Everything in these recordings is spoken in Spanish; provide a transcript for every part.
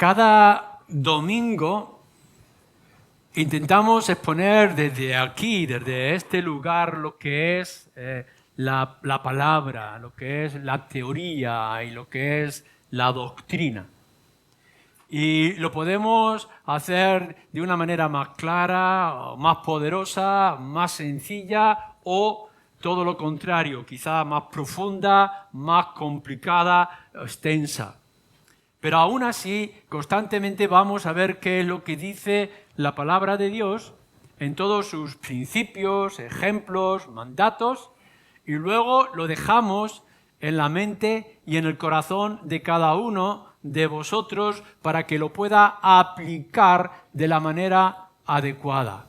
Cada domingo intentamos exponer desde aquí, desde este lugar, lo que es la palabra, lo que es la teoría y lo que es la doctrina. Y lo podemos hacer de una manera más clara, más poderosa, más sencilla o todo lo contrario, quizá más profunda, más complicada, extensa. Pero aún así, constantemente vamos a ver qué es lo que dice la palabra de Dios en todos sus principios, ejemplos, mandatos, y luego lo dejamos en la mente y en el corazón de cada uno de vosotros para que lo pueda aplicar de la manera adecuada.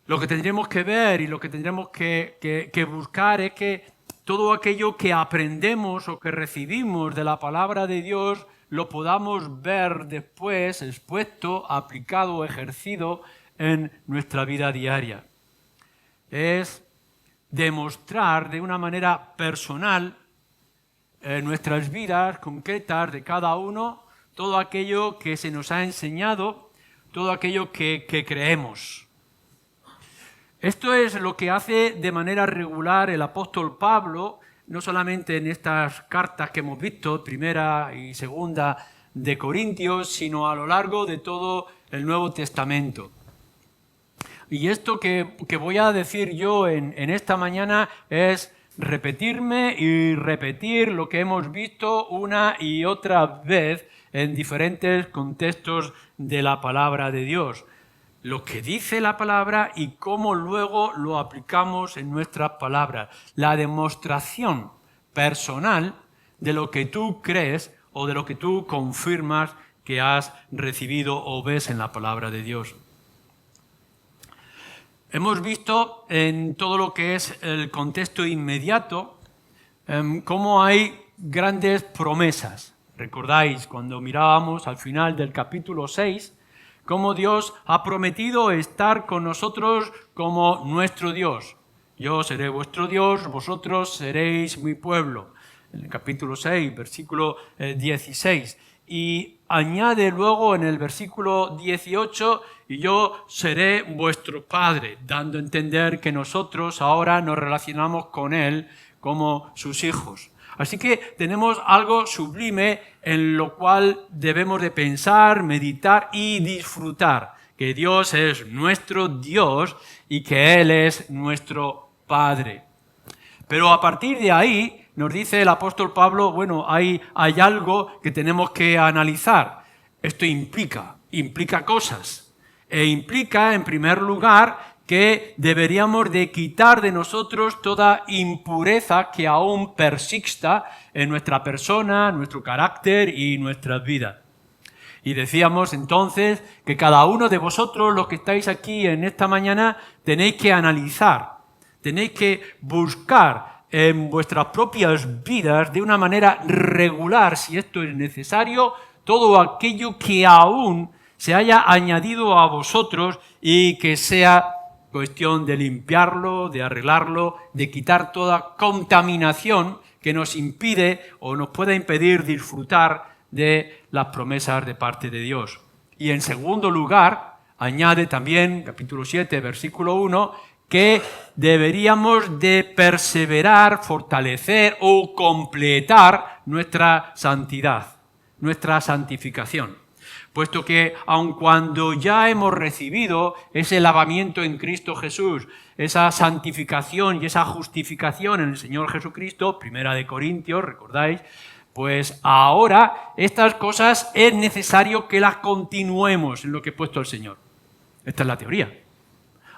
Lo que tendremos que ver y lo que tendremos que buscar es que todo aquello que aprendemos o que recibimos de la palabra de Dios lo podamos ver después expuesto, aplicado, ejercido en nuestra vida diaria. Es demostrar de una manera personal en nuestras vidas concretas de cada uno todo aquello que se nos ha enseñado, todo aquello que creemos. Esto es lo que hace de manera regular el apóstol Pablo, no solamente en estas cartas que hemos visto, primera y segunda de Corintios, sino a lo largo de todo el Nuevo Testamento. Y esto que voy a decir yo en esta mañana es repetirme y repetir lo que hemos visto una y otra vez en diferentes contextos de la palabra de Dios. Lo que dice la palabra y cómo luego lo aplicamos en nuestras palabras. La demostración personal de lo que tú crees o de lo que tú confirmas que has recibido o ves en la palabra de Dios. Hemos visto en todo lo que es el contexto inmediato cómo hay grandes promesas. Recordáis cuando mirábamos al final del capítulo 6, cómo Dios ha prometido estar con nosotros como nuestro Dios. Yo seré vuestro Dios, vosotros seréis mi pueblo. En el capítulo 6, versículo 16. Y añade luego en el versículo 18, y yo seré vuestro Padre, dando a entender que nosotros ahora nos relacionamos con Él como sus hijos. Así que tenemos algo sublime en lo cual debemos de pensar, meditar y disfrutar, que Dios es nuestro Dios y que Él es nuestro Padre. Pero a partir de ahí nos dice el apóstol Pablo, bueno, hay algo que tenemos que analizar. Esto implica cosas e implica en primer lugar que deberíamos de quitar de nosotros toda impureza que aún persista en nuestra persona, nuestro carácter y nuestras vidas. Y decíamos entonces que cada uno de vosotros, los que estáis aquí en esta mañana, tenéis que analizar, tenéis que buscar en vuestras propias vidas de una manera regular, si esto es necesario, todo aquello que aún se haya añadido a vosotros y que sea cuestión de limpiarlo, de arreglarlo, de quitar toda contaminación que nos impide o nos pueda impedir disfrutar de las promesas de parte de Dios. Y en segundo lugar, añade también, capítulo 7, versículo 1, que deberíamos de perseverar, fortalecer o completar nuestra santidad, nuestra santificación. Puesto que aun cuando ya hemos recibido ese lavamiento en Cristo Jesús, esa santificación y esa justificación en el Señor Jesucristo, primera de Corintios, recordáis, pues ahora estas cosas es necesario que las continuemos en lo que ha puesto el Señor. Esta es la teoría.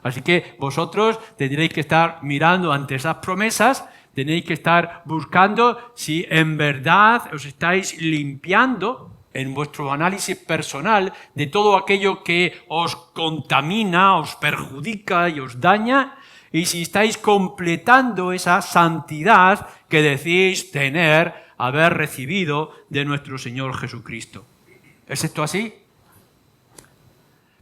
Así que vosotros tendréis que estar mirando ante esas promesas, tenéis que estar buscando si en verdad os estáis limpiando en vuestro análisis personal de todo aquello que os contamina, os perjudica y os daña, y si estáis completando esa santidad que decís haber recibido de nuestro Señor Jesucristo. ¿Es esto así?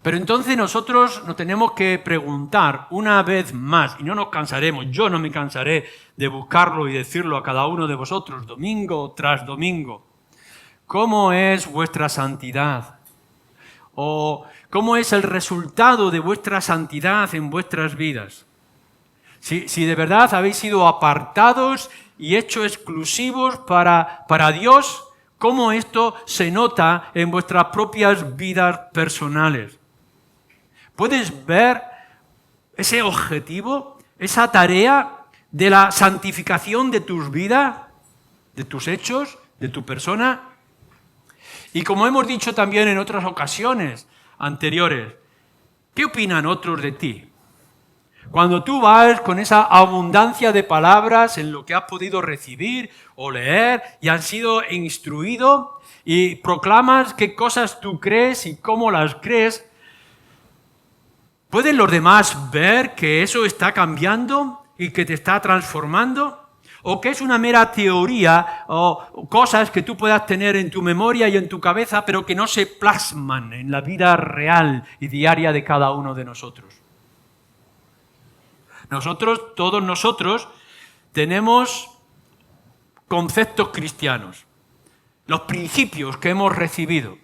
Pero entonces nosotros nos tenemos que preguntar una vez más, y no nos cansaremos, yo no me cansaré de buscarlo y decirlo a cada uno de vosotros, domingo tras domingo, cómo es vuestra santidad o cómo es el resultado de vuestra santidad en vuestras vidas. Si de verdad habéis sido apartados y hechos exclusivos para Dios, cómo esto se nota en vuestras propias vidas personales. ¿Puedes ver ese objetivo, esa tarea de la santificación de tus vidas, de tus hechos, de tu persona? Y como hemos dicho también en otras ocasiones anteriores, ¿qué opinan otros de ti? Cuando tú vas con esa abundancia de palabras en lo que has podido recibir o leer y has sido instruido y proclamas qué cosas tú crees y cómo las crees, ¿pueden los demás ver que eso está cambiando y que te está transformando? ¿O que es una mera teoría o cosas que tú puedas tener en tu memoria y en tu cabeza, pero que no se plasman en la vida real y diaria de cada uno de nosotros? Nosotros, todos nosotros, tenemos conceptos cristianos, los principios que hemos recibido,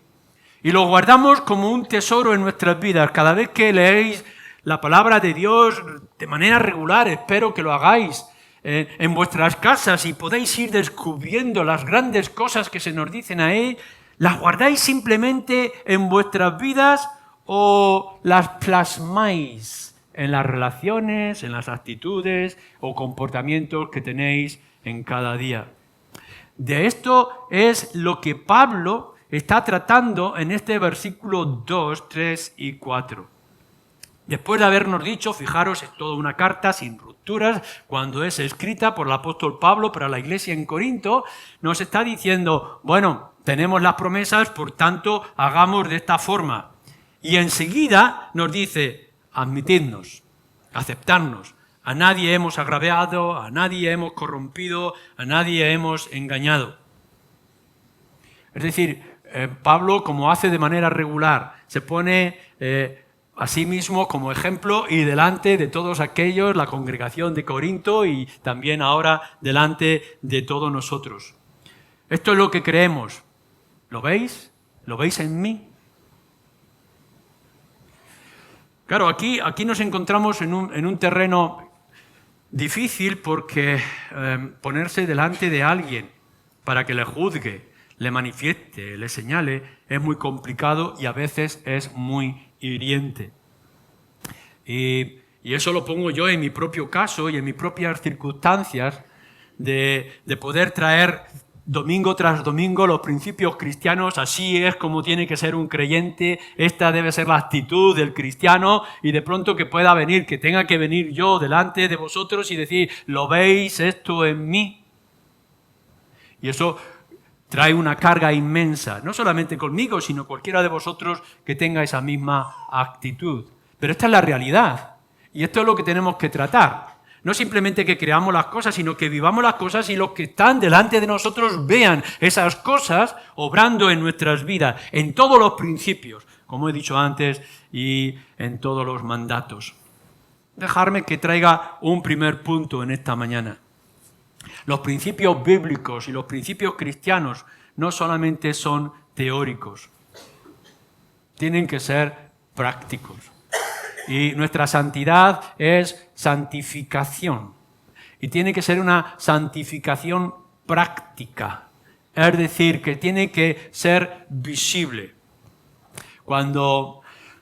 y los guardamos como un tesoro en nuestras vidas. Cada vez que leéis la palabra de Dios de manera regular, espero que lo hagáis en vuestras casas y podéis ir descubriendo las grandes cosas que se nos dicen ahí, ¿las guardáis simplemente en vuestras vidas o las plasmáis en las relaciones, en las actitudes o comportamientos que tenéis en cada día? De esto es lo que Pablo está tratando en este versículo 2, 3 y 4. Después de habernos dicho, fijaros, es toda una carta sin rupturas, cuando es escrita por el apóstol Pablo para la iglesia en Corinto, nos está diciendo, bueno, tenemos las promesas, por tanto, hagamos de esta forma. Y enseguida nos dice, admitidnos, aceptarnos. A nadie hemos agraviado, a nadie hemos corrompido, a nadie hemos engañado. Es decir, Pablo, como hace de manera regular, se pone a sí mismo como ejemplo y delante de todos aquellos, la congregación de Corinto y también ahora delante de todos nosotros. Esto es lo que creemos. ¿Lo veis? ¿Lo veis en mí? Claro, aquí nos encontramos en un terreno difícil porque ponerse delante de alguien para que le juzgue, le manifieste, le señale, es muy complicado y a veces es muy hiriente. Y eso lo pongo yo en mi propio caso y en mis propias circunstancias de poder traer domingo tras domingo los principios cristianos. Así es como tiene que ser un creyente, esta debe ser la actitud del cristiano, y de pronto que pueda venir, que tenga que venir yo delante de vosotros y decir, ¿lo veis esto en mí? Y eso trae una carga inmensa, no solamente conmigo, sino cualquiera de vosotros que tenga esa misma actitud. Pero esta es la realidad, y esto es lo que tenemos que tratar. No simplemente que creamos las cosas, sino que vivamos las cosas y los que están delante de nosotros vean esas cosas obrando en nuestras vidas, en todos los principios, como he dicho antes, y en todos los mandatos. Dejarme que traiga un primer punto en esta mañana. Los principios bíblicos y los principios cristianos no solamente son teóricos, tienen que ser prácticos. Y nuestra santidad es santificación. Y tiene que ser una santificación práctica. Es decir, que tiene que ser visible. Cuando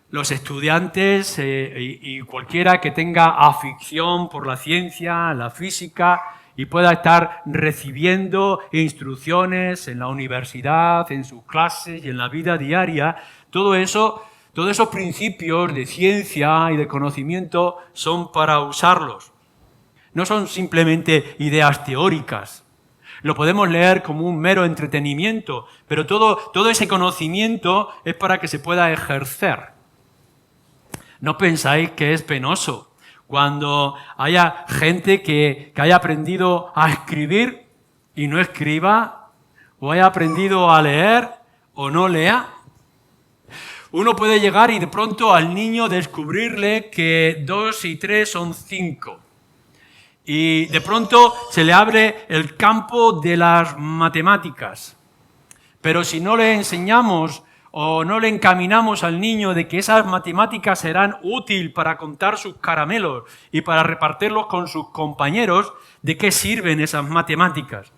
los estudiantes y cualquiera que tenga afición por la ciencia, la física, y pueda estar recibiendo instrucciones en la universidad, en sus clases y en la vida diaria, todo eso, todos esos principios de ciencia y de conocimiento son para usarlos. No son simplemente ideas teóricas. Lo podemos leer como un mero entretenimiento, pero todo ese conocimiento es para que se pueda ejercer. No pensáis que es penoso cuando haya gente que haya aprendido a escribir y no escriba, o haya aprendido a leer o no lea. Uno puede llegar y de pronto al niño descubrirle que 2 y 3 son 5. Y de pronto se le abre el campo de las matemáticas. Pero si no le enseñamos o no le encaminamos al niño de que esas matemáticas serán útiles para contar sus caramelos y para repartirlos con sus compañeros, ¿de qué sirven esas matemáticas?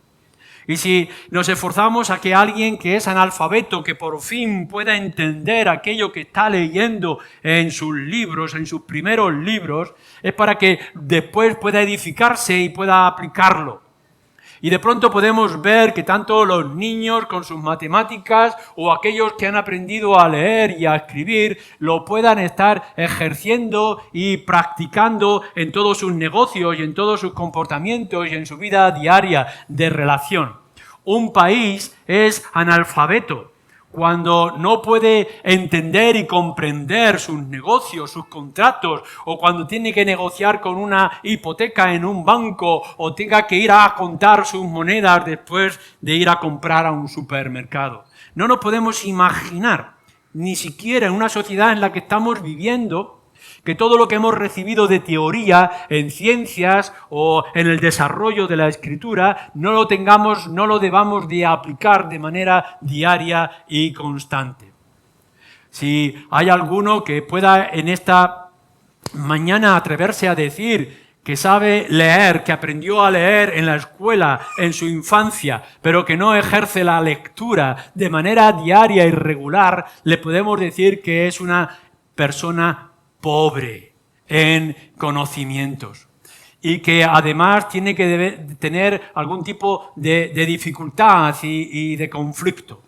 Y si nos esforzamos a que alguien que es analfabeto, que por fin pueda entender aquello que está leyendo en sus libros, en sus primeros libros, es para que después pueda edificarse y pueda aplicarlo. Y de pronto podemos ver que tanto los niños con sus matemáticas o aquellos que han aprendido a leer y a escribir lo puedan estar ejerciendo y practicando en todos sus negocios y en todos sus comportamientos y en su vida diaria de relación. Un país es analfabeto cuando no puede entender y comprender sus negocios, sus contratos, o cuando tiene que negociar con una hipoteca en un banco, o tenga que ir a contar sus monedas después de ir a comprar a un supermercado. No nos podemos imaginar, ni siquiera en una sociedad en la que estamos viviendo, que todo lo que hemos recibido de teoría en ciencias o en el desarrollo de la escritura no lo debamos de aplicar de manera diaria y constante. Si hay alguno que pueda en esta mañana atreverse a decir que sabe leer, que aprendió a leer en la escuela, en su infancia, pero que no ejerce la lectura de manera diaria y regular, le podemos decir que es una persona pobre en conocimientos y que además tiene que tener algún tipo de dificultad y de conflicto.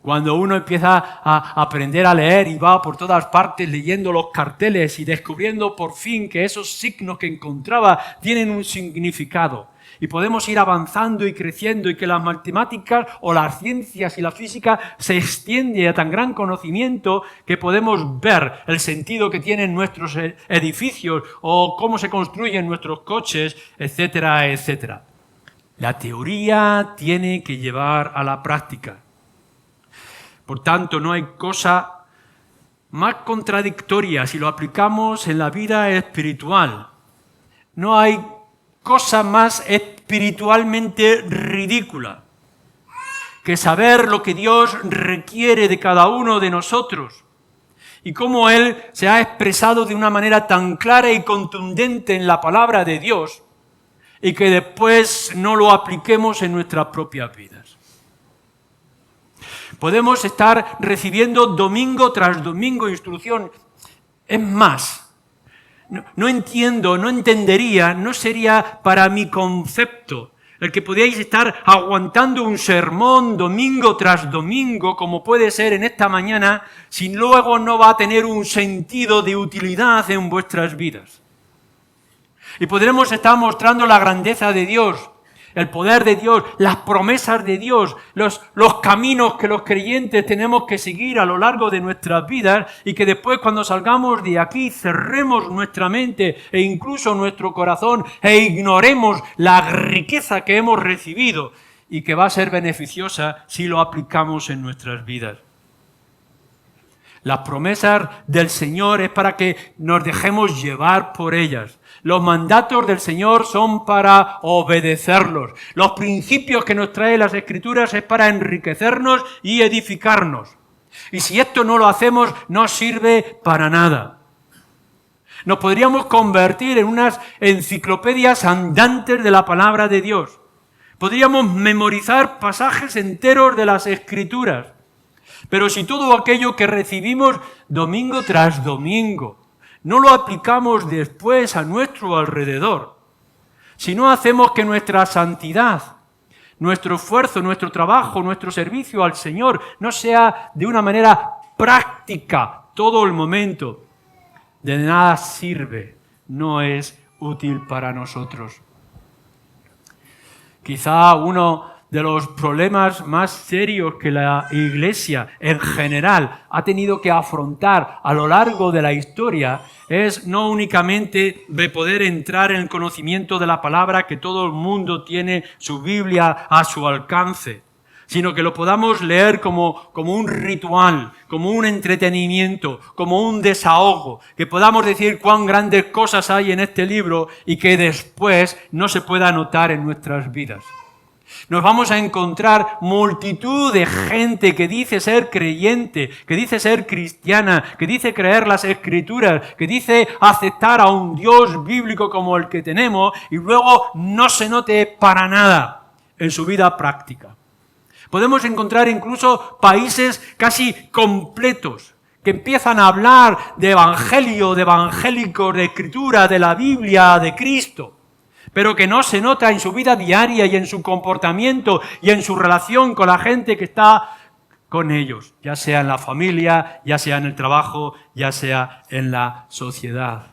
Cuando uno empieza a aprender a leer y va por todas partes leyendo los carteles y descubriendo por fin que esos signos que encontraba tienen un significado, y podemos ir avanzando y creciendo y que las matemáticas o las ciencias y la física se extiende a tan gran conocimiento que podemos ver el sentido que tienen nuestros edificios o cómo se construyen nuestros coches, etcétera, etcétera. La teoría tiene que llevar a la práctica. Por tanto, no hay cosa más contradictoria si lo aplicamos en la vida espiritual. No hay cosa más espiritualmente ridícula que saber lo que Dios requiere de cada uno de nosotros y cómo Él se ha expresado de una manera tan clara y contundente en la palabra de Dios y que después no lo apliquemos en nuestras propias vidas. Podemos estar recibiendo domingo tras domingo instrucción. Es más, no entiendo, no entendería, no sería para mi concepto el que podíais estar aguantando un sermón domingo tras domingo, como puede ser en esta mañana, si luego no va a tener un sentido de utilidad en vuestras vidas. Y podremos estar mostrando la grandeza de Dios, el poder de Dios, las promesas de Dios, los caminos que los creyentes tenemos que seguir a lo largo de nuestras vidas y que después cuando salgamos de aquí cerremos nuestra mente e incluso nuestro corazón e ignoremos la riqueza que hemos recibido y que va a ser beneficiosa si lo aplicamos en nuestras vidas. Las promesas del Señor es para que nos dejemos llevar por ellas. Los mandatos del Señor son para obedecerlos. Los principios que nos trae las Escrituras es para enriquecernos y edificarnos. Y si esto no lo hacemos, no sirve para nada. Nos podríamos convertir en unas enciclopedias andantes de la palabra de Dios. Podríamos memorizar pasajes enteros de las Escrituras. Pero si todo aquello que recibimos domingo tras domingo no lo aplicamos después a nuestro alrededor, si no hacemos que nuestra santidad, nuestro esfuerzo, nuestro trabajo, nuestro servicio al Señor no sea de una manera práctica todo el momento, de nada sirve, no es útil para nosotros. Quizá uno de los problemas más serios que la Iglesia en general ha tenido que afrontar a lo largo de la historia es no únicamente de poder entrar en el conocimiento de la palabra, que todo el mundo tiene su Biblia a su alcance, sino que lo podamos leer como un ritual, como un entretenimiento, como un desahogo, que podamos decir cuán grandes cosas hay en este libro y que después no se pueda notar en nuestras vidas. Nos vamos a encontrar multitud de gente que dice ser creyente, que dice ser cristiana, que dice creer las Escrituras, que dice aceptar a un Dios bíblico como el que tenemos y luego no se note para nada en su vida práctica. Podemos encontrar incluso países casi completos que empiezan a hablar de evangelio, de evangélicos, de Escritura, de la Biblia, de Cristo, pero que no se nota en su vida diaria y en su comportamiento y en su relación con la gente que está con ellos, ya sea en la familia, ya sea en el trabajo, ya sea en la sociedad.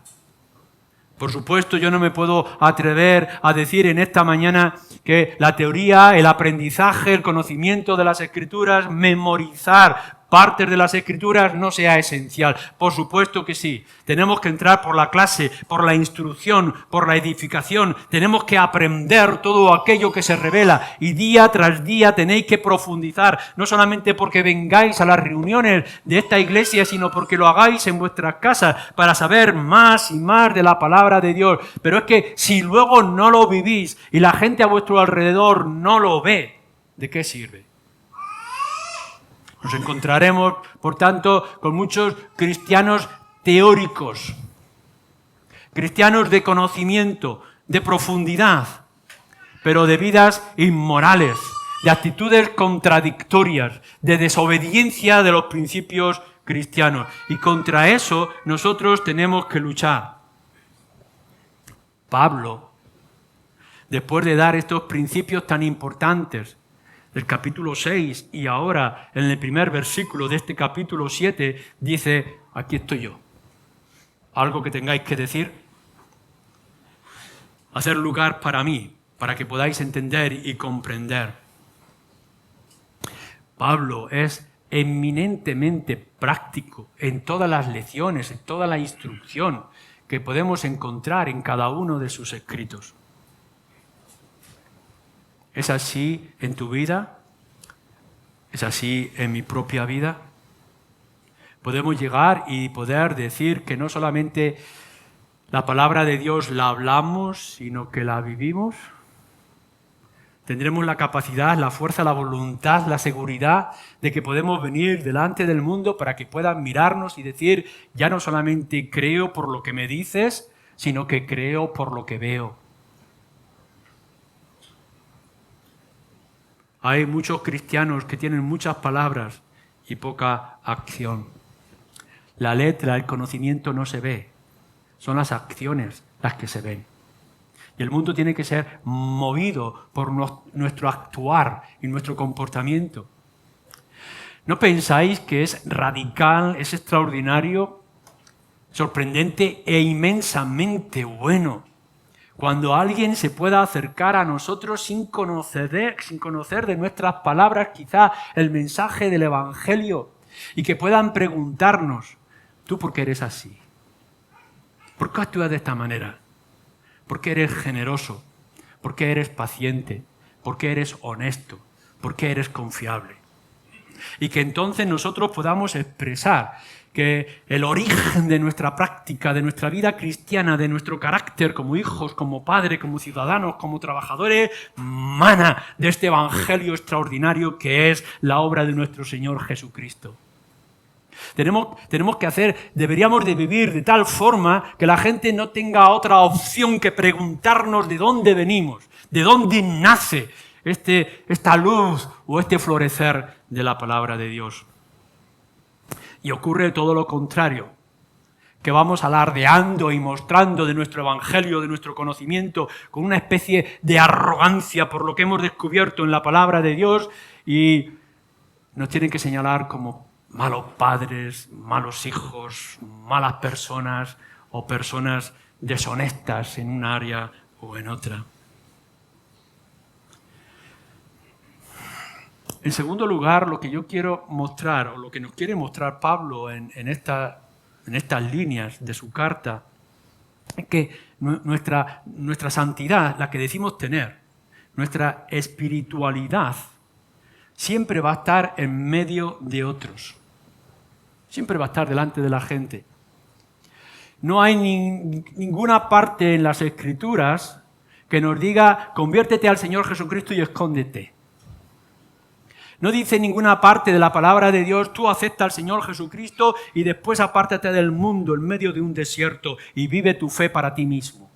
Por supuesto, yo no me puedo atrever a decir en esta mañana que la teoría, el aprendizaje, el conocimiento de las Escrituras, memorizar partes de las Escrituras no sea esencial. Por supuesto que sí. Tenemos que entrar por la clase, por la instrucción, por la edificación. Tenemos que aprender todo aquello que se revela y día tras día tenéis que profundizar. No solamente porque vengáis a las reuniones de esta iglesia, sino porque lo hagáis en vuestras casas para saber más y más de la palabra de Dios. Pero es que si luego no lo vivís y la gente a vuestro alrededor no lo ve, ¿de qué sirve? Nos encontraremos, por tanto, con muchos cristianos teóricos, cristianos de conocimiento, de profundidad, pero de vidas inmorales, de actitudes contradictorias, de desobediencia de los principios cristianos. Y contra eso nosotros tenemos que luchar. Pablo, después de dar estos principios tan importantes, del capítulo 6 y ahora en el primer versículo de este capítulo 7 dice, aquí estoy yo. Algo que tengáis que decir, hacer lugar para mí, para que podáis entender y comprender. Pablo es eminentemente práctico en todas las lecciones, en toda la instrucción que podemos encontrar en cada uno de sus escritos. ¿Es así en tu vida? ¿Es así en mi propia vida? Podemos llegar y poder decir que no solamente la palabra de Dios la hablamos, sino que la vivimos. Tendremos la capacidad, la fuerza, la voluntad, la seguridad de que podemos venir delante del mundo para que puedan mirarnos y decir, ya no solamente creo por lo que me dices, sino que creo por lo que veo. Hay muchos cristianos que tienen muchas palabras y poca acción. La letra, el conocimiento no se ve, son las acciones las que se ven. Y el mundo tiene que ser movido por nuestro actuar y nuestro comportamiento. ¿No pensáis que es radical, es extraordinario, sorprendente e inmensamente bueno cuando alguien se pueda acercar a nosotros sin conocer de nuestras palabras quizá el mensaje del Evangelio y que puedan preguntarnos, ¿tú por qué eres así? ¿Por qué actúas de esta manera? ¿Por qué eres generoso? ¿Por qué eres paciente? ¿Por qué eres honesto? ¿Por qué eres confiable? Y que entonces nosotros podamos expresar que el origen de nuestra práctica, de nuestra vida cristiana, de nuestro carácter como hijos, como padres, como ciudadanos, como trabajadores, mana de este evangelio extraordinario que es la obra de nuestro Señor Jesucristo. Deberíamos de vivir de tal forma que la gente no tenga otra opción que preguntarnos de dónde venimos, de dónde nace esta luz o este florecer de la palabra de Dios. Y ocurre todo lo contrario, que vamos alardeando y mostrando de nuestro evangelio, de nuestro conocimiento, con una especie de arrogancia por lo que hemos descubierto en la palabra de Dios y nos tienen que señalar como malos padres, malos hijos, malas personas o personas deshonestas en un área o en otra. En segundo lugar, lo que yo quiero mostrar, o lo que nos quiere mostrar Pablo en estas líneas de su carta, es que nuestra santidad, la que decimos tener, nuestra espiritualidad, siempre va a estar en medio de otros. Siempre va a estar delante de la gente. No hay ninguna parte en las Escrituras que nos diga, conviértete al Señor Jesucristo y escóndete. No dice en ninguna parte de la palabra de Dios, tú acepta al Señor Jesucristo y después apártate del mundo en medio de un desierto y vive tu fe para ti mismo.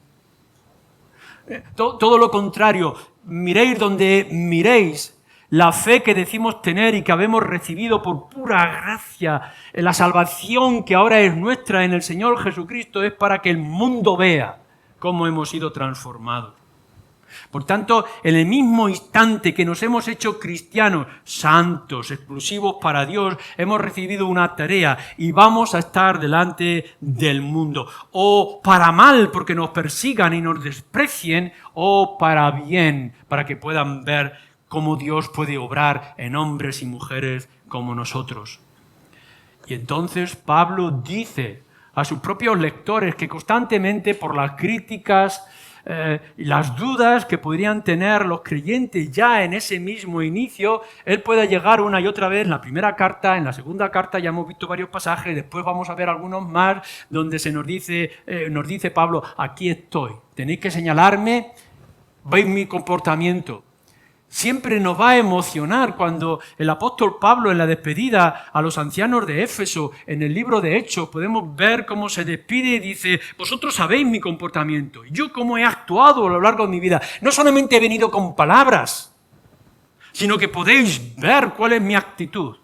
Todo lo contrario, miréis donde miréis, la fe que decimos tener y que habemos recibido por pura gracia, la salvación que ahora es nuestra en el Señor Jesucristo es para que el mundo vea cómo hemos sido transformados. Por tanto, en el mismo instante que nos hemos hecho cristianos, santos, exclusivos para Dios, hemos recibido una tarea y vamos a estar delante del mundo. O para mal, porque nos persigan y nos desprecien, o para bien, para que puedan ver cómo Dios puede obrar en hombres y mujeres como nosotros. Y entonces Pablo dice a sus propios lectores que constantemente por las críticas y las dudas que podrían tener los creyentes ya en ese mismo inicio, él puede llegar una y otra vez en la primera carta, en la segunda carta ya hemos visto varios pasajes, después vamos a ver algunos más donde nos dice Pablo, aquí estoy, tenéis que señalarme, veis mi comportamiento. Siempre nos va a emocionar cuando el apóstol Pablo en la despedida a los ancianos de Éfeso, en el libro de Hechos, podemos ver cómo se despide y dice, vosotros sabéis mi comportamiento, yo cómo he actuado a lo largo de mi vida. No solamente he venido con palabras, sino que podéis ver cuál es mi actitud.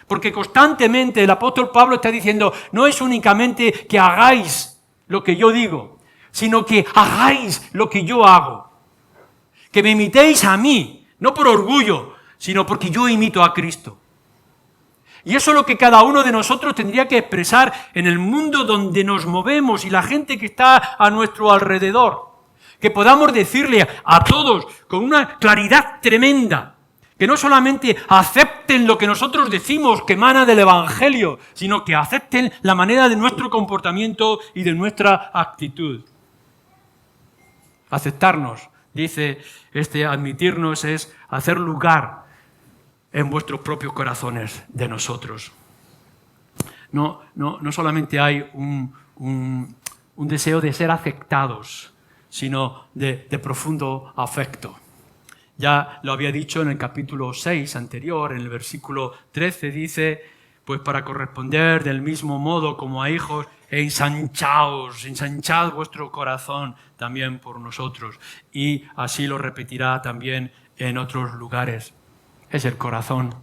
Porque constantemente el apóstol Pablo está diciendo, no es únicamente que hagáis lo que yo digo, sino que hagáis lo que yo hago. Que me imitéis a mí, no por orgullo, sino porque yo imito a Cristo. Y eso es lo que cada uno de nosotros tendría que expresar en el mundo donde nos movemos y la gente que está a nuestro alrededor. Que podamos decirle a todos con una claridad tremenda, que no solamente acepten lo que nosotros decimos que emana del Evangelio, sino que acepten la manera de nuestro comportamiento y de nuestra actitud. Aceptarnos. Dice, admitirnos es hacer lugar en vuestros propios corazones de nosotros. No solamente hay un deseo de ser aceptados, sino de profundo afecto. Ya lo había dicho en el capítulo 6 anterior, en el versículo 13 dice, pues para corresponder del mismo modo como a hijos, ensanchad vuestro corazón también por nosotros. Y así lo repetirá también en otros lugares. Es el corazón.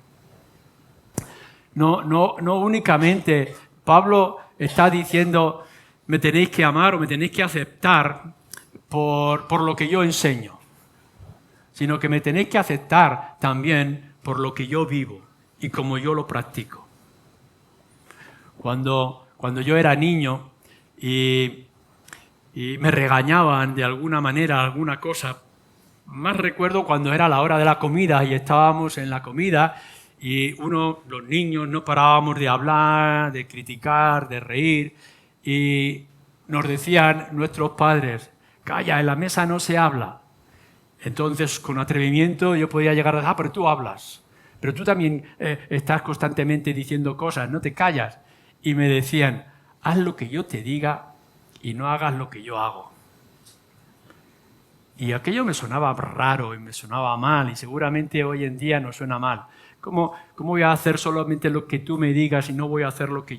No únicamente Pablo está diciendo, me tenéis que amar o me tenéis que aceptar por lo que yo enseño, sino que me tenéis que aceptar también por lo que yo vivo y como yo lo practico. Cuando yo era niño y me regañaban de alguna manera alguna cosa, más recuerdo cuando era la hora de la comida y estábamos en la comida y los niños no parábamos de hablar, de criticar, de reír y nos decían nuestros padres, calla, en la mesa no se habla. Entonces con atrevimiento yo podía llegar a pero tú hablas, pero tú también estás constantemente diciendo cosas, no te callas. Y me decían, haz lo que yo te diga y no hagas lo que yo hago. Y aquello me sonaba raro y me sonaba mal y seguramente hoy en día no suena mal. ¿Cómo voy a hacer solamente lo que tú me digas y no voy a hacer lo que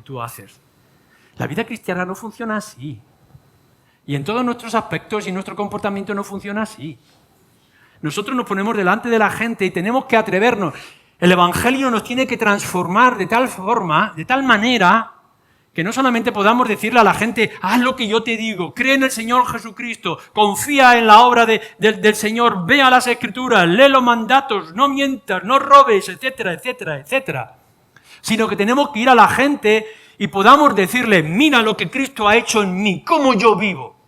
tú haces? La vida cristiana no funciona así. Y en todos nuestros aspectos y nuestro comportamiento no funciona así. Nosotros nos ponemos delante de la gente y tenemos que atrevernos. El Evangelio nos tiene que transformar de tal forma, de tal manera, que no solamente podamos decirle a la gente, haz lo que yo te digo, cree en el Señor Jesucristo, confía en la obra del Señor, ve a las Escrituras, lee los mandatos, no mientas, no robes, etcétera, etcétera, etcétera. Sino que tenemos que ir a la gente y podamos decirle, mira lo que Cristo ha hecho en mí, cómo yo vivo.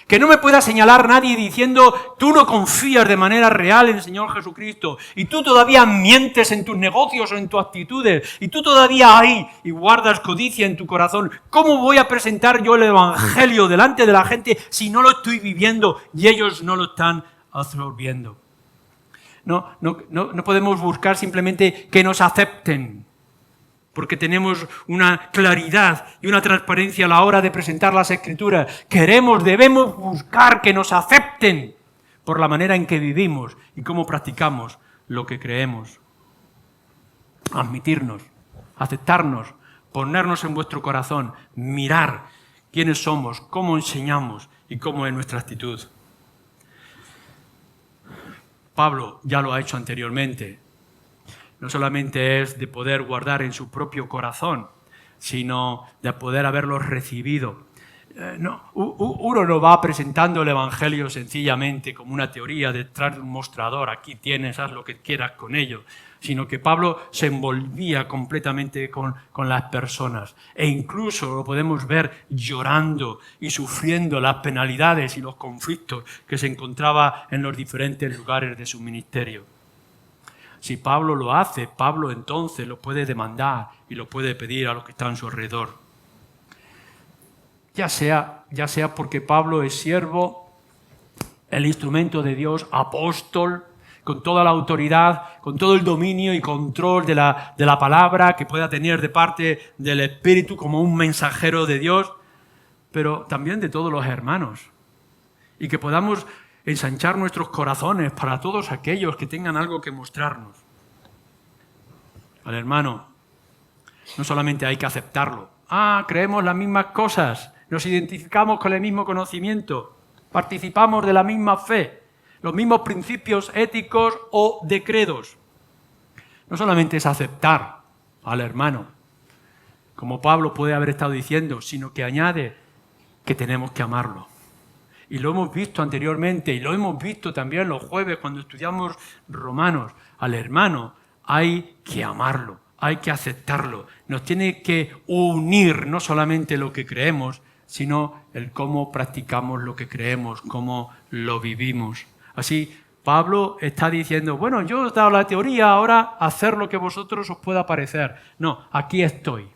Que no me pueda señalar nadie diciendo, tú no confías de manera real en el Señor Jesucristo, y tú todavía mientes en tus negocios o en tus actitudes, y tú todavía ahí y guardas codicia en tu corazón. ¿Cómo voy a presentar yo el Evangelio delante de la gente si no lo estoy viviendo y ellos no lo están absorbiendo? No podemos buscar simplemente que nos acepten, porque tenemos una claridad y una transparencia a la hora de presentar las Escrituras. Debemos buscar que nos acepten por la manera en que vivimos y cómo practicamos lo que creemos. Admitirnos, aceptarnos, ponernos en vuestro corazón, mirar quiénes somos, cómo enseñamos y cómo es nuestra actitud. Pablo ya lo ha hecho anteriormente. No solamente es de poder guardar en su propio corazón, sino de poder haberlos recibido. Uno no va presentando el Evangelio sencillamente como una teoría detrás de un mostrador, aquí tienes, haz lo que quieras con ello, sino que Pablo se envolvía completamente con las personas e incluso lo podemos ver llorando y sufriendo las penalidades y los conflictos que se encontraba en los diferentes lugares de su ministerio. Si Pablo lo hace, Pablo entonces lo puede demandar y lo puede pedir a los que están a su alrededor. Ya sea porque Pablo es siervo, el instrumento de Dios, apóstol, con toda la autoridad, con todo el dominio y control de la palabra que pueda tener de parte del Espíritu como un mensajero de Dios, pero también de todos los hermanos. Y que podamos ensanchar nuestros corazones para todos aquellos que tengan algo que mostrarnos. Al hermano, no solamente hay que aceptarlo. Creemos las mismas cosas, nos identificamos con el mismo conocimiento, participamos de la misma fe, los mismos principios éticos o de credos. No solamente es aceptar al hermano, como Pablo puede haber estado diciendo, sino que añade que tenemos que amarlo. Y lo hemos visto anteriormente, y lo hemos visto también los jueves cuando estudiamos Romanos. Al hermano hay que amarlo, hay que aceptarlo. Nos tiene que unir no solamente lo que creemos, sino el cómo practicamos lo que creemos, cómo lo vivimos. Así, Pablo está diciendo, bueno, yo os he dado la teoría, ahora hacer lo que a vosotros os pueda parecer. No, aquí estoy.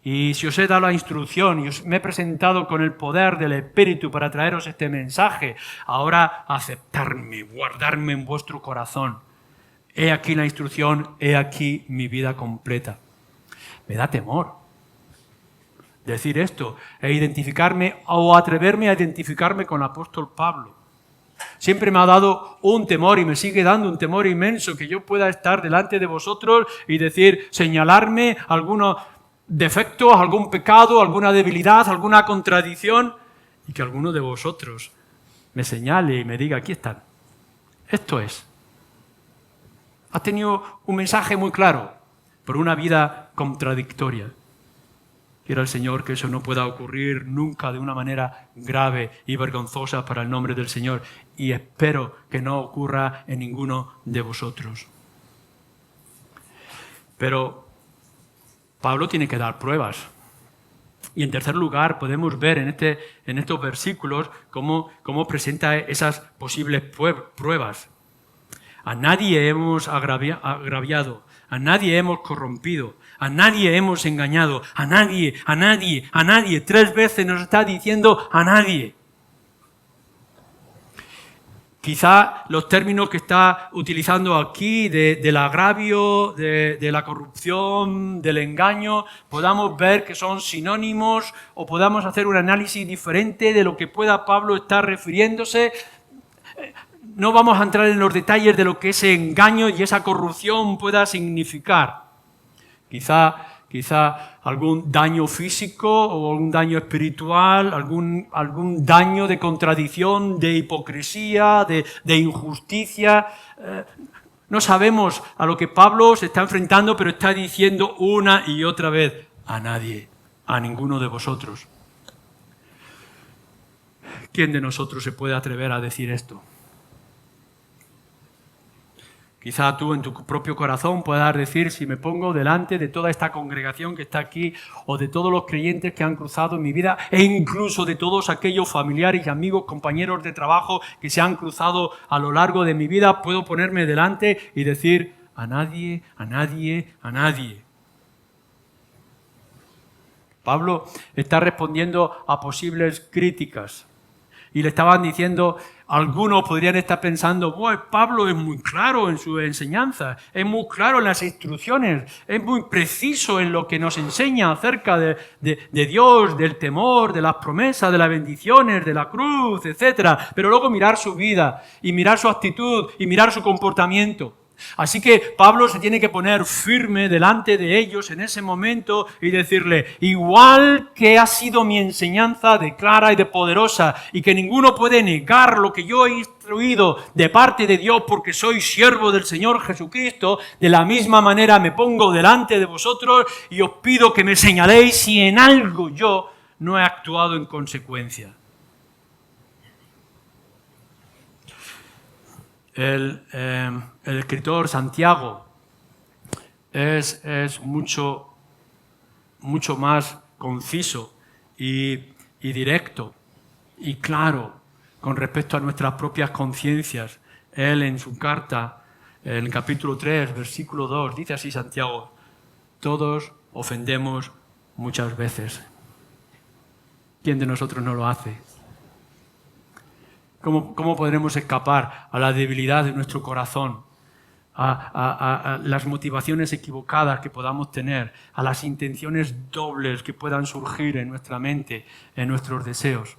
Y si os he dado la instrucción y os me he presentado con el poder del Espíritu para traeros este mensaje, ahora aceptarme, guardarme en vuestro corazón. He aquí la instrucción, he aquí mi vida completa. Me da temor decir esto e identificarme o atreverme a identificarme con el apóstol Pablo. Siempre me ha dado un temor y me sigue dando un temor inmenso que yo pueda estar delante de vosotros y decir, señalarme algunos defectos, algún pecado, alguna debilidad, alguna contradicción y que alguno de vosotros me señale y me diga, aquí están. Esto es. Has tenido un mensaje muy claro, pero una vida contradictoria. Quiera el Señor que eso no pueda ocurrir nunca de una manera grave y vergonzosa para el nombre del Señor. Y espero que no ocurra en ninguno de vosotros. Pero Pablo tiene que dar pruebas. Y en tercer lugar podemos ver en estos versículos cómo presenta esas posibles pruebas. A nadie hemos agraviado, a nadie hemos corrompido, a nadie hemos engañado, a nadie. 3 veces nos está diciendo a nadie. Quizá los términos que está utilizando aquí del agravio, de la corrupción, del engaño, podamos ver que son sinónimos o podamos hacer un análisis diferente de lo que pueda Pablo estar refiriéndose. No vamos a entrar en los detalles de lo que ese engaño y esa corrupción pueda significar. Quizá algún daño físico o algún daño espiritual, algún daño de contradicción, de hipocresía, de injusticia. No sabemos a lo que Pablo se está enfrentando, pero está diciendo una y otra vez, a nadie, a ninguno de vosotros. ¿Quién de nosotros se puede atrever a decir esto? Quizá tú en tu propio corazón puedas decir, si me pongo delante de toda esta congregación que está aquí, o de todos los creyentes que han cruzado en mi vida, e incluso de todos aquellos familiares y amigos, compañeros de trabajo que se han cruzado a lo largo de mi vida, puedo ponerme delante y decir, a nadie. Pablo está respondiendo a posibles críticas. Y le estaban diciendo, Algunos podrían estar pensando, bueno, Pablo es muy claro en su enseñanza, es muy claro en las instrucciones, es muy preciso en lo que nos enseña acerca de Dios, del temor, de las promesas, de las bendiciones, de la cruz, etc. Pero luego mirar su vida y mirar su actitud y mirar su comportamiento. Así que Pablo se tiene que poner firme delante de ellos en ese momento y decirle, igual que ha sido mi enseñanza de clara y de poderosa y que ninguno puede negar lo que yo he instruido de parte de Dios porque soy siervo del Señor Jesucristo, de la misma manera me pongo delante de vosotros y os pido que me señaléis si en algo yo no he actuado en consecuencia. El escritor Santiago es mucho más conciso y directo y claro con respecto a nuestras propias conciencias. Él en su carta, en el capítulo 3, versículo 2, dice así Santiago: todos ofendemos muchas veces. ¿Quién de nosotros no lo hace? ¿Cómo podremos escapar a la debilidad de nuestro corazón, a las motivaciones equivocadas que podamos tener, a las intenciones dobles que puedan surgir en nuestra mente, en nuestros deseos?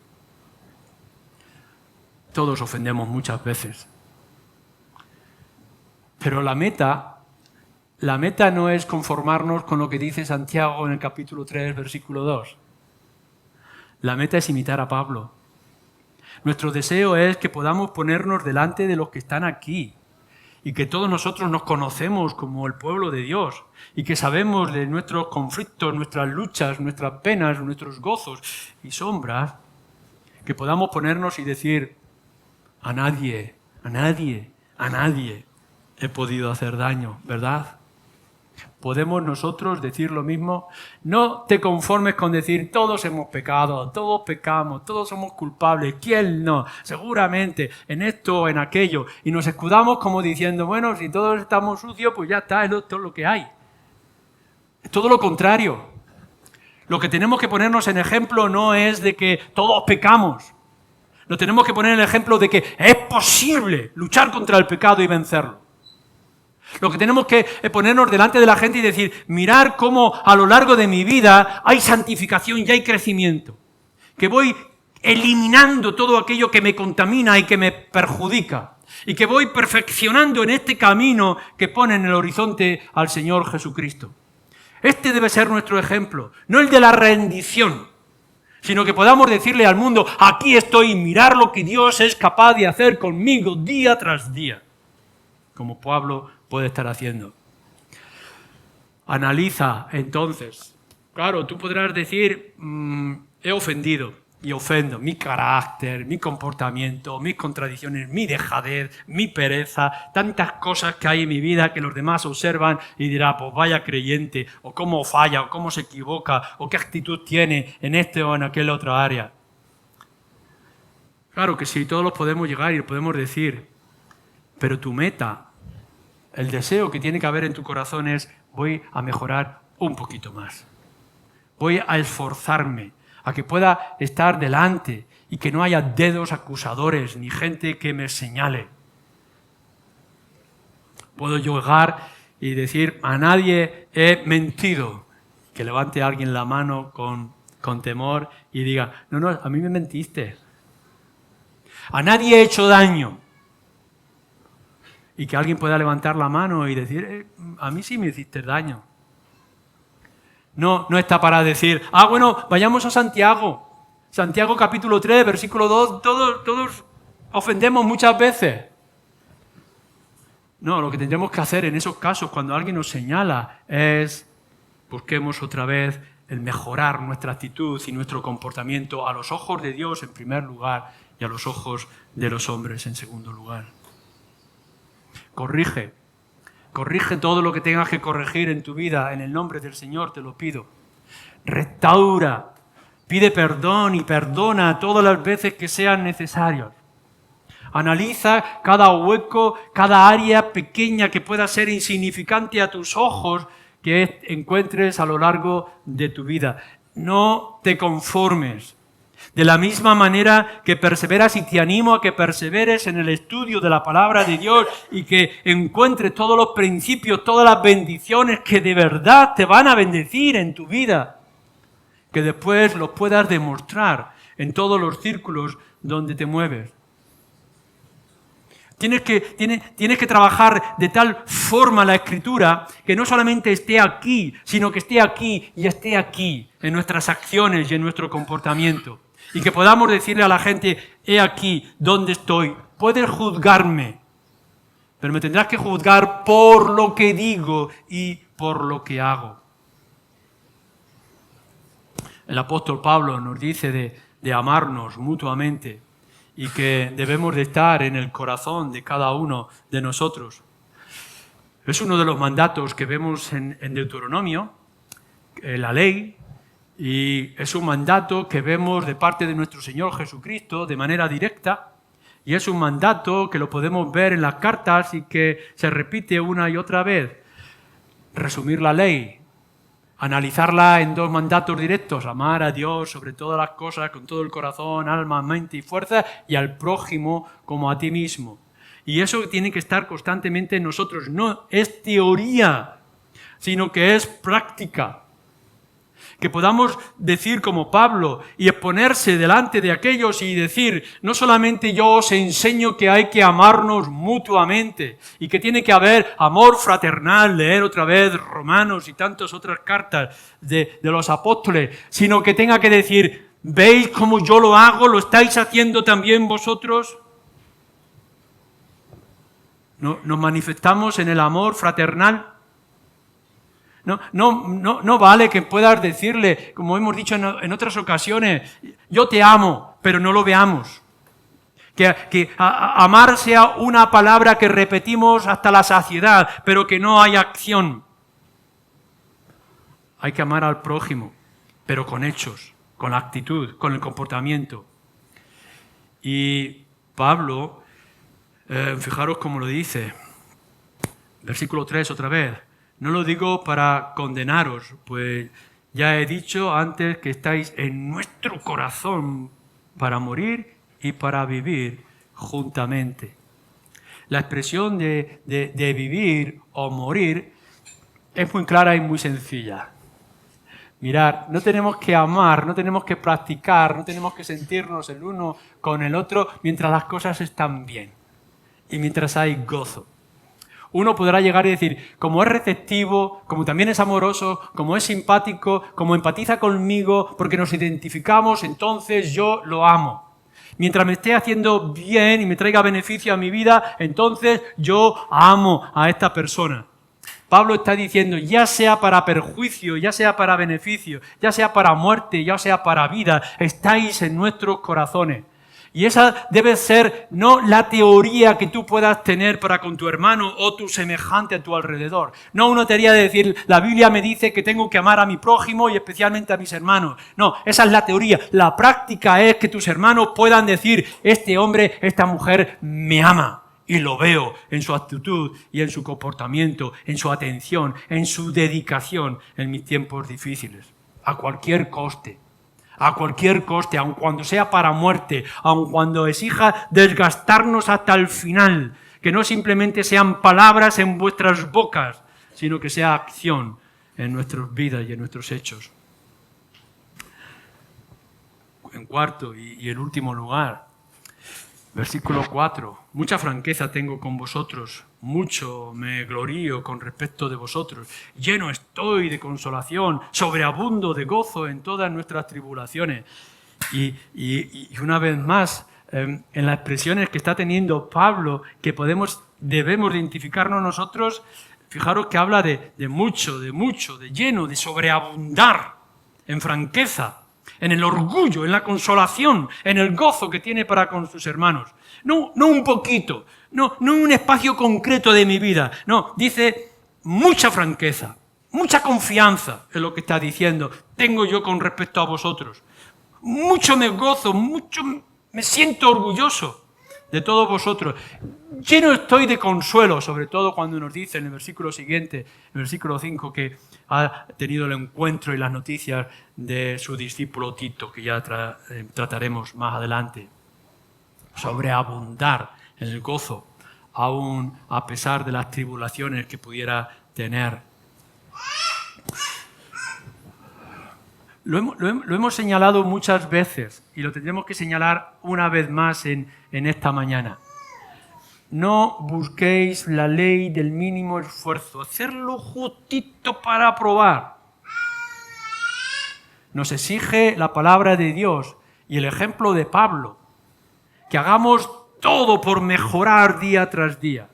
Todos ofendemos muchas veces. Pero la meta no es conformarnos con lo que dice Santiago en el capítulo 3, versículo 2. La meta es imitar a Pablo. Nuestro deseo es que podamos ponernos delante de los que están aquí y que todos nosotros nos conocemos como el pueblo de Dios y que sabemos de nuestros conflictos, nuestras luchas, nuestras penas, nuestros gozos y sombras, que podamos ponernos y decir: a nadie he podido hacer daño, ¿verdad? ¿Podemos nosotros decir lo mismo? No te conformes con decir todos hemos pecado, todos pecamos, todos somos culpables. ¿Quién no? Seguramente en esto o en aquello. Y nos escudamos como diciendo, bueno, si todos estamos sucios, pues ya está, es todo lo que hay. Es todo lo contrario. Lo que tenemos que ponernos en ejemplo no es de que todos pecamos. Lo tenemos que poner en el ejemplo de que es posible luchar contra el pecado y vencerlo. Lo que tenemos que ponernos delante de la gente y decir, mirar cómo a lo largo de mi vida hay santificación y hay crecimiento. Que voy eliminando todo aquello que me contamina y que me perjudica. Y que voy perfeccionando en este camino que pone en el horizonte al Señor Jesucristo. Este debe ser nuestro ejemplo, no el de la rendición, sino que podamos decirle al mundo, aquí estoy, y mirar lo que Dios es capaz de hacer conmigo día tras día. Como Pablo puede estar haciendo. Analiza entonces. Claro, tú podrás decir, he ofendido y ofendo mi carácter, mi comportamiento, mis contradicciones, mi dejadez, mi pereza, tantas cosas que hay en mi vida que los demás observan y dirán, pues vaya creyente, o cómo falla, o cómo se equivoca, o qué actitud tiene en este o en aquel otro área. Claro que sí, todos los podemos llegar y lo podemos decir, pero tu meta, el deseo que tiene que haber en tu corazón es, voy a mejorar un poquito más. Voy a esforzarme a que pueda estar delante y que no haya dedos acusadores ni gente que me señale. Puedo llegar y decir, a nadie he mentido. Que levante alguien la mano con temor y diga, no, a mí me mentiste. A nadie he hecho daño. Y que alguien pueda levantar la mano y decir, a mí sí me hiciste daño. No está para decir, bueno, vayamos a Santiago. Santiago capítulo 3, versículo 2, todos ofendemos muchas veces. No, lo que tendremos que hacer en esos casos, cuando alguien nos señala, es busquemos otra vez el mejorar nuestra actitud y nuestro comportamiento a los ojos de Dios en primer lugar y a los ojos de los hombres en segundo lugar. Corrige todo lo que tengas que corregir en tu vida, en el nombre del Señor te lo pido. Restaura, pide perdón y perdona todas las veces que sean necesarias. Analiza cada hueco, cada área pequeña que pueda ser insignificante a tus ojos que encuentres a lo largo de tu vida. No te conformes. De la misma manera que perseveras, y te animo a que perseveres en el estudio de la palabra de Dios y que encuentres todos los principios, todas las bendiciones que de verdad te van a bendecir en tu vida, que después los puedas demostrar en todos los círculos donde te mueves. Tienes que trabajar de tal forma la Escritura que no solamente esté aquí, sino que esté aquí y esté aquí en nuestras acciones y en nuestro comportamiento. Y que podamos decirle a la gente, he aquí donde estoy, puedes juzgarme, pero me tendrás que juzgar por lo que digo y por lo que hago. El apóstol Pablo nos dice de amarnos mutuamente y que debemos de estar en el corazón de cada uno de nosotros. Es uno de los mandatos que vemos en Deuteronomio, la ley, y es un mandato que vemos de parte de nuestro Señor Jesucristo de manera directa, y es un mandato que lo podemos ver en las cartas y que se repite una y otra vez. Resumir la ley, analizarla en dos mandatos directos: amar a Dios sobre todas las cosas, con todo el corazón, alma, mente y fuerza, y al prójimo como a ti mismo. Y eso tiene que estar constantemente en nosotros. No es teoría, sino que es práctica. Que podamos decir como Pablo y exponerse delante de aquellos y decir, no solamente yo os enseño que hay que amarnos mutuamente y que tiene que haber amor fraternal, leer otra vez Romanos y tantas otras cartas de los apóstoles, sino que tenga que decir, ¿veis cómo yo lo hago? ¿Lo estáis haciendo también vosotros? ¿Nos manifestamos en el amor fraternal? No vale que puedas decirle, como hemos dicho en otras ocasiones, yo te amo, pero no lo veamos. Que amar sea una palabra que repetimos hasta la saciedad, pero que no hay acción. Hay que amar al prójimo, pero con hechos, con la actitud, con el comportamiento. Y Pablo, fijaros cómo lo dice, versículo 3 otra vez. No lo digo para condenaros, pues ya he dicho antes que estáis en nuestro corazón para morir y para vivir juntamente. La expresión de vivir o morir es muy clara y muy sencilla. Mirad, no tenemos que amar, no tenemos que practicar, no tenemos que sentirnos el uno con el otro mientras las cosas están bien y mientras hay gozo. Uno podrá llegar y decir, como es receptivo, como también es amoroso, como es simpático, como empatiza conmigo, porque nos identificamos, entonces yo lo amo. Mientras me esté haciendo bien y me traiga beneficio a mi vida, entonces yo amo a esta persona. Pablo está diciendo, ya sea para perjuicio, ya sea para beneficio, ya sea para muerte, ya sea para vida, estáis en nuestros corazones. Y esa debe ser no la teoría que tú puedas tener para con tu hermano o tu semejante a tu alrededor. No una teoría de decir, la Biblia me dice que tengo que amar a mi prójimo y especialmente a mis hermanos. No, esa es la teoría. La práctica es que tus hermanos puedan decir, este hombre, esta mujer me ama. Y lo veo en su actitud y en su comportamiento, en su atención, en su dedicación en mis tiempos difíciles. A cualquier coste. A cualquier coste, aun cuando sea para muerte, aun cuando exija desgastarnos hasta el final, que no simplemente sean palabras en vuestras bocas, sino que sea acción en nuestras vidas y en nuestros hechos. En cuarto y en último lugar, versículo 4, mucha franqueza tengo con vosotros, mucho me glorío con respecto de vosotros, lleno estoy de consolación, sobreabundo de gozo en todas nuestras tribulaciones. Y una vez más, en las expresiones que está teniendo Pablo, que debemos identificarnos nosotros, fijaros que habla de mucho, de lleno, de sobreabundar en franqueza, en el orgullo, en la consolación, en el gozo que tiene para con sus hermanos. No un poquito, no un espacio concreto de mi vida. No, dice mucha franqueza, mucha confianza en lo que está diciendo. Tengo yo con respecto a vosotros. Mucho me gozo, mucho me siento orgulloso de todos vosotros. Lleno estoy de consuelo, sobre todo cuando nos dice en el versículo siguiente, en el versículo 5, que ha tenido el encuentro y las noticias de su discípulo Tito, que ya trataremos más adelante. Sobreabundar en el gozo, aún a pesar de las tribulaciones que pudiera tener. Lo hemos señalado muchas veces y lo tendremos que señalar una vez más en esta mañana. No busquéis la ley del mínimo esfuerzo, hacerlo justito para aprobar. Nos exige la palabra de Dios y el ejemplo de Pablo, que hagamos todo por mejorar día tras día.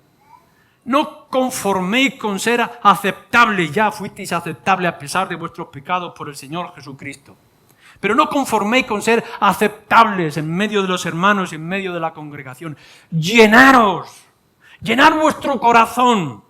No conforméis con ser aceptables, ya fuisteis aceptables a pesar de vuestros pecados por el Señor Jesucristo. Pero no conforméis con ser aceptables en medio de los hermanos y en medio de la congregación. Llenaros, llenar vuestro corazón,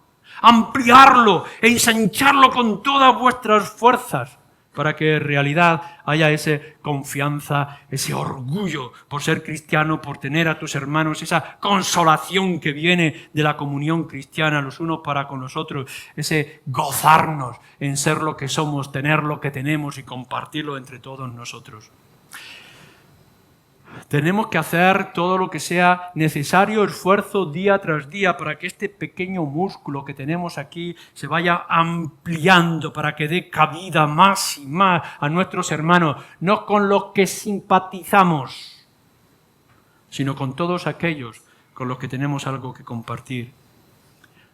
ampliarlo, ensancharlo con todas vuestras fuerzas, para que en realidad haya esa confianza, ese orgullo por ser cristiano, por tener a tus hermanos, esa consolación que viene de la comunión cristiana los unos para con los otros, ese gozarnos en ser lo que somos, tener lo que tenemos y compartirlo entre todos nosotros. Tenemos que hacer todo lo que sea necesario, esfuerzo día tras día para que este pequeño músculo que tenemos aquí se vaya ampliando, para que dé cabida más y más a nuestros hermanos, no con los que simpatizamos, sino con todos aquellos con los que tenemos algo que compartir.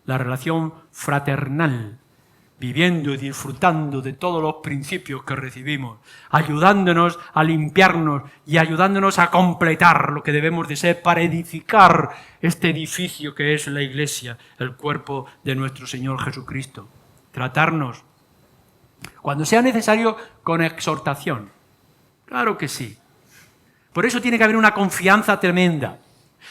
La relación fraternal, viviendo y disfrutando de todos los principios que recibimos, ayudándonos a limpiarnos y ayudándonos a completar lo que debemos de ser para edificar este edificio que es la Iglesia, el cuerpo de nuestro Señor Jesucristo. Tratarnos, cuando sea necesario, con exhortación. Claro que sí. Por eso tiene que haber una confianza tremenda.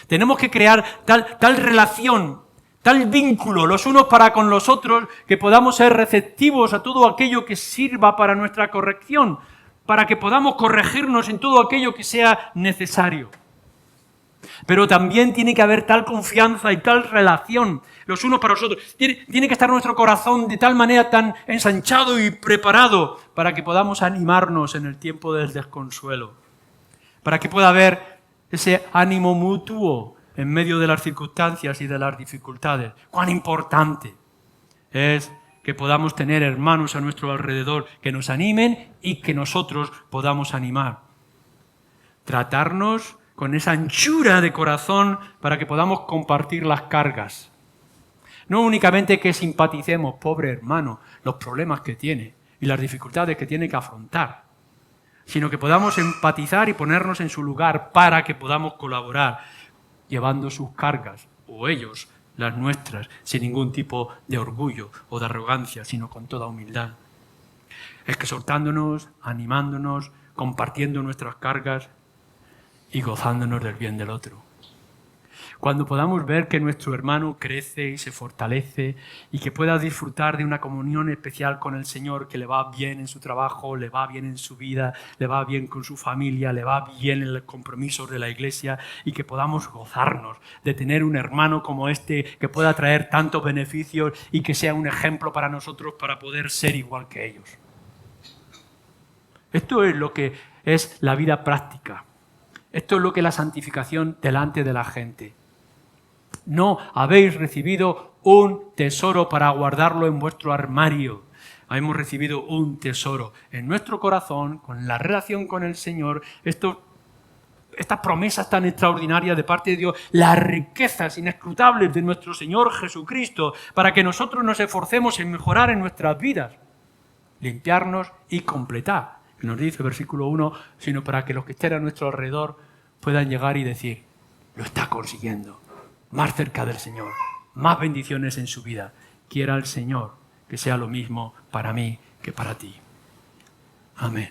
Tenemos que crear tal relación, tal vínculo los unos para con los otros, que podamos ser receptivos a todo aquello que sirva para nuestra corrección, para que podamos corregirnos en todo aquello que sea necesario. Pero también tiene que haber tal confianza y tal relación los unos para los otros. Tiene que estar nuestro corazón de tal manera tan ensanchado y preparado para que podamos animarnos en el tiempo del desconsuelo, para que pueda haber ese ánimo mutuo en medio de las circunstancias y de las dificultades. Cuán importante es que podamos tener hermanos a nuestro alrededor que nos animen y que nosotros podamos animar. Tratarnos con esa anchura de corazón para que podamos compartir las cargas. No únicamente que simpaticemos, pobre hermano, los problemas que tiene y las dificultades que tiene que afrontar, sino que podamos empatizar y ponernos en su lugar para que podamos colaborar, llevando sus cargas, o ellos las nuestras, sin ningún tipo de orgullo o de arrogancia, sino con toda humildad. Exhortándonos, animándonos, compartiendo nuestras cargas y gozándonos del bien del otro. Cuando podamos ver que nuestro hermano crece y se fortalece y que pueda disfrutar de una comunión especial con el Señor, que le va bien en su trabajo, le va bien en su vida, le va bien con su familia, le va bien en el compromiso de la Iglesia, y que podamos gozarnos de tener un hermano como este que pueda traer tantos beneficios y que sea un ejemplo para nosotros para poder ser igual que ellos. Esto es lo que es la vida práctica. Esto es lo que es la santificación delante de la gente. No habéis recibido un tesoro para guardarlo en vuestro armario. Hemos recibido un tesoro en nuestro corazón, con la relación con el Señor. Estas promesas tan extraordinarias de parte de Dios, las riquezas inescrutables de nuestro Señor Jesucristo, para que nosotros nos esforcemos en mejorar en nuestras vidas, limpiarnos y completar. Nos dice el versículo 1, sino para que los que estén a nuestro alrededor puedan llegar y decir, lo está consiguiendo, más cerca del Señor, más bendiciones en su vida. Quiera el Señor que sea lo mismo para mí que para ti. Amén.